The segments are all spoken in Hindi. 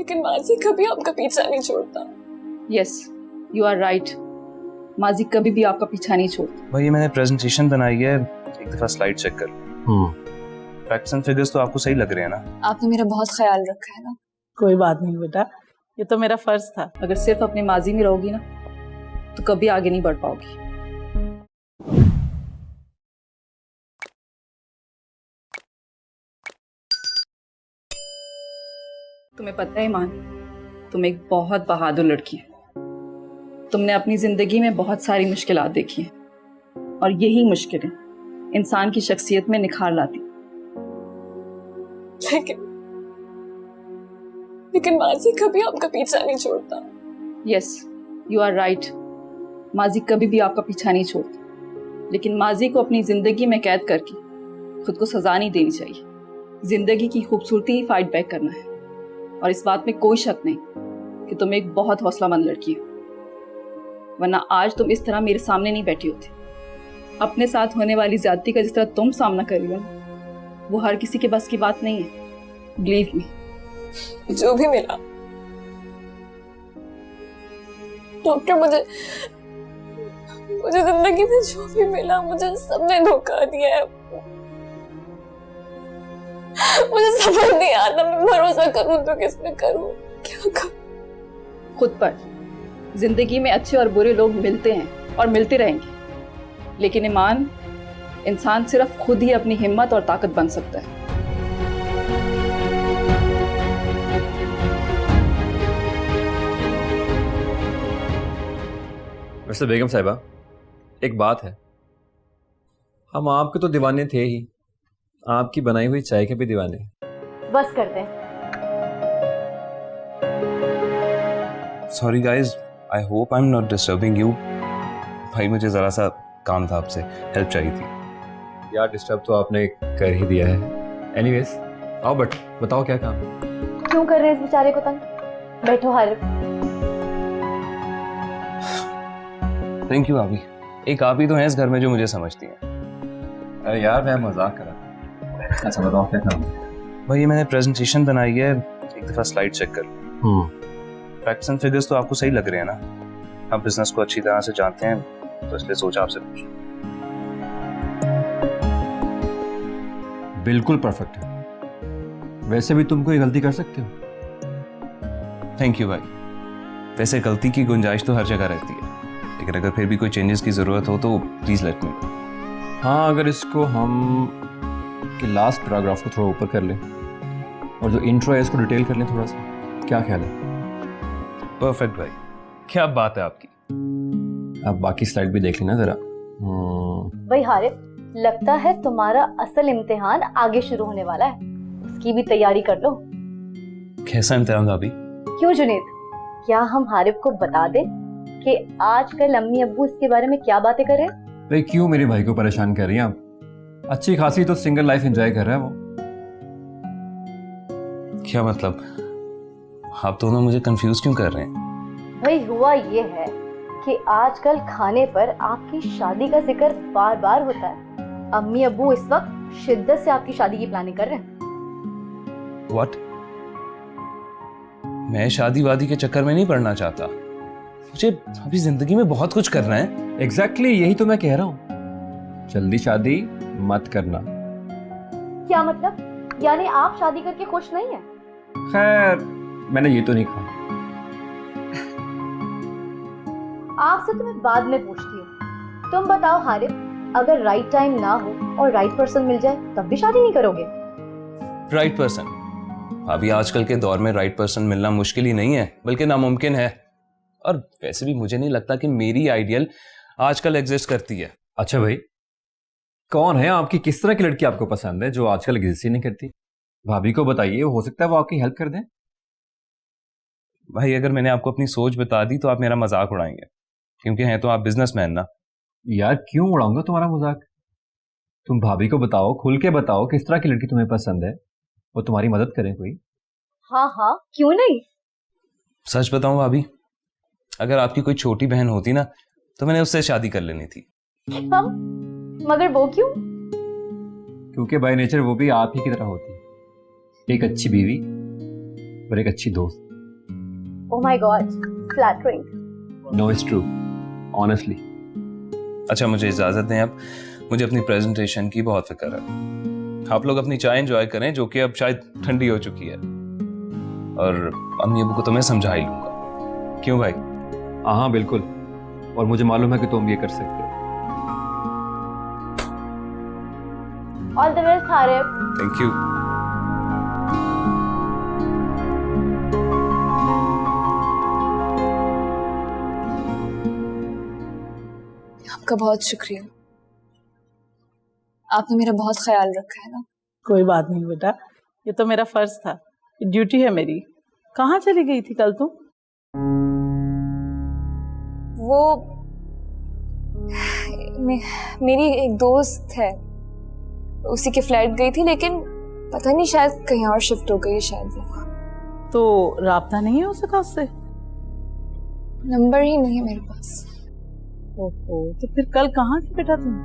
लेकिन माजी कभी आपका पीछा नहीं छोड़ता। Yes, you are right. माजी कभी भी आपका पीछा नहीं छोड़ता। भाई ये मैंने प्रेजेंटेशन बनाई है, एक दफा स्लाइड चेक कर। फैक्ट्स एंड फिगर्स तो आपको सही लग रहे हैं ना? आपने मेरा बहुत ख्याल रखा है ना। कोई बात नहीं बेटा, ये तो मेरा फर्ज था। अगर सिर्फ अपने माजी में रहोगी ना तो कभी आगे नहीं बढ़ पाओगी। तुम्हें पता है ईमान, तुम एक बहुत बहादुर लड़की है। तुमने अपनी जिंदगी में बहुत सारी मुश्किलात देखी हैं और यही मुश्किलें इंसान की शख्सियत में निखार लाती। लेकिन माजी कभी आपका पीछा नहीं छोड़ता। Yes, you are right. माजी कभी भी आपका पीछा नहीं छोड़ता, लेकिन माजी को अपनी जिंदगी में कैद करके खुद को सजा नहीं देनी चाहिए। जिंदगी की खूबसूरती ही फाइट बैक करना है, और इस बात में कोई शक नहीं कि तुम एक बहुत हौसलामंद लड़की हो, वरना आज तुम इस तरह मेरे सामने नहीं बैठी होती। अपने साथ होने वाली ज्यादती का जिस तरह तुम सामना कर रही हो, वो हर किसी के बस की बात नहीं है। Believe me. जो भी मिला डॉक्टर, मुझे जिंदगी में जो भी मिला मुझे सबने धोखा दिया है। मुझे समझ नहीं आता, मैं भरोसा करूं तो किस पे करूं, क्या करूं? खुद पर। जिंदगी में अच्छे और बुरे लोग मिलते हैं और मिलते रहेंगे, लेकिन ईमान, इंसान सिर्फ खुद ही अपनी हिम्मत और ताकत बन सकता है। वैसे बेगम साहिबा, एक बात है, हम आपके तो दीवाने थे ही, आपकी बनाई हुई चाय के भी दीवाने। बस कर दें। Sorry guys, I hope I am not disturbing you. भाई मुझे जरा सा काम था, आपसे हेल्प चाहिए थी। यार डिस्टर्ब तो आपने कर ही दिया है। एनीवेज आओ, बट बताओ क्या काम। क्यों कर रहे हैं इस बेचारे को तंग? बैठो हारिफ। थैंक यू भाभी। एक आप ही तो हैं इस घर में जो मुझे समझती हैं। अरे यार मैं मजाक कर रहा था। अच्छा बताओ क्या काम। भाई ये मैंने प्रेजेंटेशन बनाई है, एक दफा स्लाइड चेक कर। फैक्ट्स एंड फिगर्स तो आपको सही लग रहे हैं ना? आप बिजनेस को अच्छी तरह से जानते हैं, तो इसलिए सोचा आपसे पूछूं। बिल्कुल परफेक्ट है। वैसे भी तुम कोई गलती कर सकते हो। थैंक यू भाई। वैसे गलती की गुंजाइश तो हर जगह रहती है, लेकिन अगर फिर भी कोई चेंजेस की जरूरत हो तो प्लीज लेट मी नो। हाँ, अगर इसको हम कि लास्ट पैराग्राफ को थोड़ा ऊपर कर लें और जो इंट्रो है इसको डिटेल कर लें थोड़ा सा, क्या ख्याल है? परफेक्ट भाई, क्या बात है आपकी। आप बाकी स्लाइड भी देख लेना जरा। भाई हारिफ, लगता है तुम्हारा असल इम्तिहान आगे शुरू होने वाला है, उसकी भी तैयारी कर लो। कैसा इम्तिहान भाभी? क्यों जुनेद, क्या हम हारिफ को बता दें कि आजकल अम्मी अब्बू इसके बारे में क्या बातें कर रहे हैं? भाई क्यों मेरे भाई को परेशान कर रही हैं आप? अच्छी खासी तो सिंगल लाइफ एंजॉय कर रहा है वो। क्या मतलब, आप दोनों मुझे कंफ्यूज क्यों कर रहे हैं? भाई हुआ ये है कि आजकल खाने पर आपकी शादी का जिक्र बार बार होता है। अम्मी अब्बू इस वक्त शिद्दत से आपकी शादी की प्लानिंग कर रहे हैं। What? मैं शादी वादी के चक्कर में नहीं पड़ना चाहता। मुझे अभी जिंदगी में बहुत कुछ करना है। एग्जैक्टली यही तो मैं कह रहा हूँ, जल्दी शादी मत करना। क्या मतलब? यानी आप शादी करके खुश नहीं हैं? खैर मैंने ये तो नहीं कहा। आपसे तो मैं बाद में पूछती हूँ। तुम बताओ हारिफ, अगर राइट टाइम ना हो और राइट पर्सन मिल जाए तब भी शादी नहीं करोगे? Right person? अभी आजकल के दौर में राइट पर्सन मिलना मुश्किल ही नहीं है, बल्कि नामुमकिन है। और वैसे भी मुझे नहीं लगता कि मेरी आइडियल आजकल एग्जिस्ट करती है। अच्छा भाई, कौन है आपकी, किस तरह की लड़की आपको पसंद है जो आजकल एग्जिस्ट ही नहीं करती? भाभी को बताइए, हो सकता है वो आपकी हेल्प कर दें। भाई अगर मैंने आपको अपनी सोच बता दी तो आप मेरा मजाक उड़ाएंगे, क्योंकि हैं तो आप बिजनेसमैन ना। यार क्यों उड़ाऊंगा तुम्हारा मजाक? तुम भाभी को बताओ, खुल के बताओ किस तरह की लड़की तुम्हें पसंद है, वो तुम्हारी मदद करें कोई। हाँ हाँ, क्यों नहीं। सच बताऊं भाभी, अगर आपकी कोई छोटी बहन होती ना तो मैंने उससे शादी कर लेनी थी। हम? मगर वो क्यों? क्योंकि बाय नेचर वो भी आप ही की तरह होती है, एक अच्छी बीवी और एक अच्छी दोस्त। Oh my God, flattering. No, it's true. Honestly. अच्छा, मुझे इजाज़त दें अब, मुझे अपनी प्रेजेंटेशन की बहुत फिक्र है। आप लोग अपनी चाय एंजॉय करें, जो कि अब शायद ठंडी हो चुकी है, और अम्मी अबू को तो मैं समझा ही लूँगा। क्यों भाई? हाँ बिल्कुल, और मुझे मालूम है कि तुम ये कर सकते हो। All the best, Harib. Thank you. आपका बहुत शुक्रिया, आपने मेरा बहुत ख्याल रखा है ना। कोई बात नहीं बेटा, ये तो मेरा फर्ज था, ये ड्यूटी है मेरी। कहाँ चली गई थी कल तुम? वो मेरी एक दोस्त है, उसी के फ्लैट गई थी, लेकिन पता नहीं शायद कहीं और शिफ्ट हो गई है शायद वो। तो राब्ता नहीं हो सका उससे? नंबर ही नहीं है मेरे पास। ओहो, तो फिर कल कहाँ थी बेटा तुम?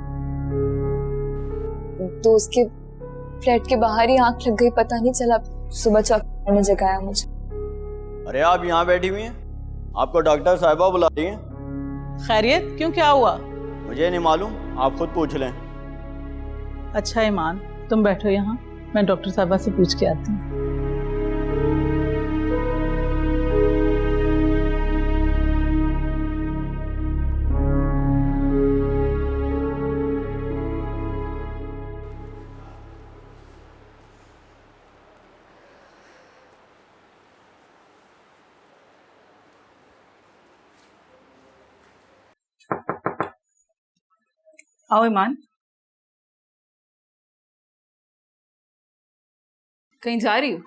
तो उसके फ्लैट के बाहर ही आंख लग गई, पता नहीं चला, सुबह चौक ने जगाया मुझे। अरे आप यहाँ बैठी हुई हैं, आपको डॉक्टर साहिबा बुला रही हैं। खैरियत, क्यों, क्या हुआ? मुझे नहीं मालूम, आप खुद पूछ लें। अच्छा ईमान, तुम बैठो यहाँ, मैं डॉक्टर साहिबा से पूछ के आती हूँ। आओ ईमान। कहीं जा रही हो?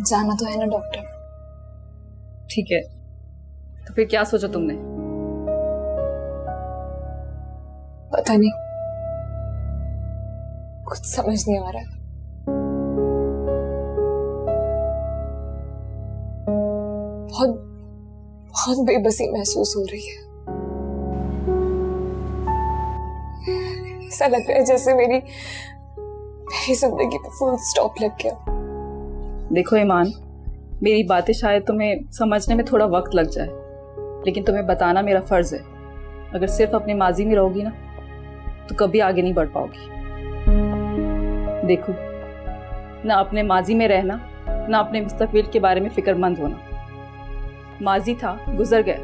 जाना तो है ना डॉक्टर। ठीक है, तो फिर क्या सोचा तुमने? पता नहीं, कुछ समझ नहीं आ रहा। बहुत बहुत बेबसी महसूस हो रही है। ऐसा लग रहा है जैसे मेरी जिंदगी पे फुल स्टॉप लग गया। देखो ईमान, मेरी बातें शायद तुम्हें समझने में थोड़ा वक्त लग जाए, लेकिन तुम्हें बताना मेरा फर्ज है। अगर सिर्फ अपने माजी में रहोगी ना, तो कभी आगे नहीं बढ़ पाओगी। देखो, ना अपने माजी में रहना, ना अपने मुस्तकबिल के बारे में फिक्रमंद होना। माजी था, गुजर गया,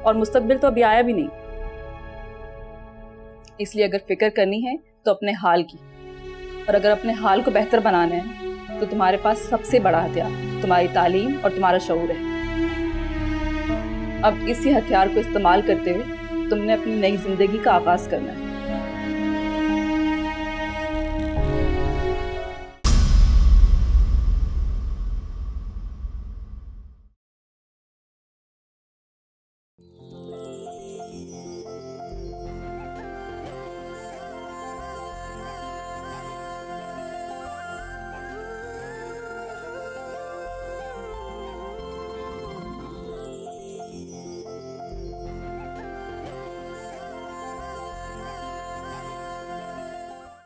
और मुस्तकबिल तो अभी आया भी नहीं। इसलिए अगर फिक्र करनी है तो अपने हाल की, और अगर अपने हाल को बेहतर बनाना है तो तुम्हारे पास सबसे बड़ा हथियार तुम्हारी तालीम और तुम्हारा शऊर है। अब इसी हथियार को इस्तेमाल करते हुए तुमने अपनी नई जिंदगी का आगाज करना है।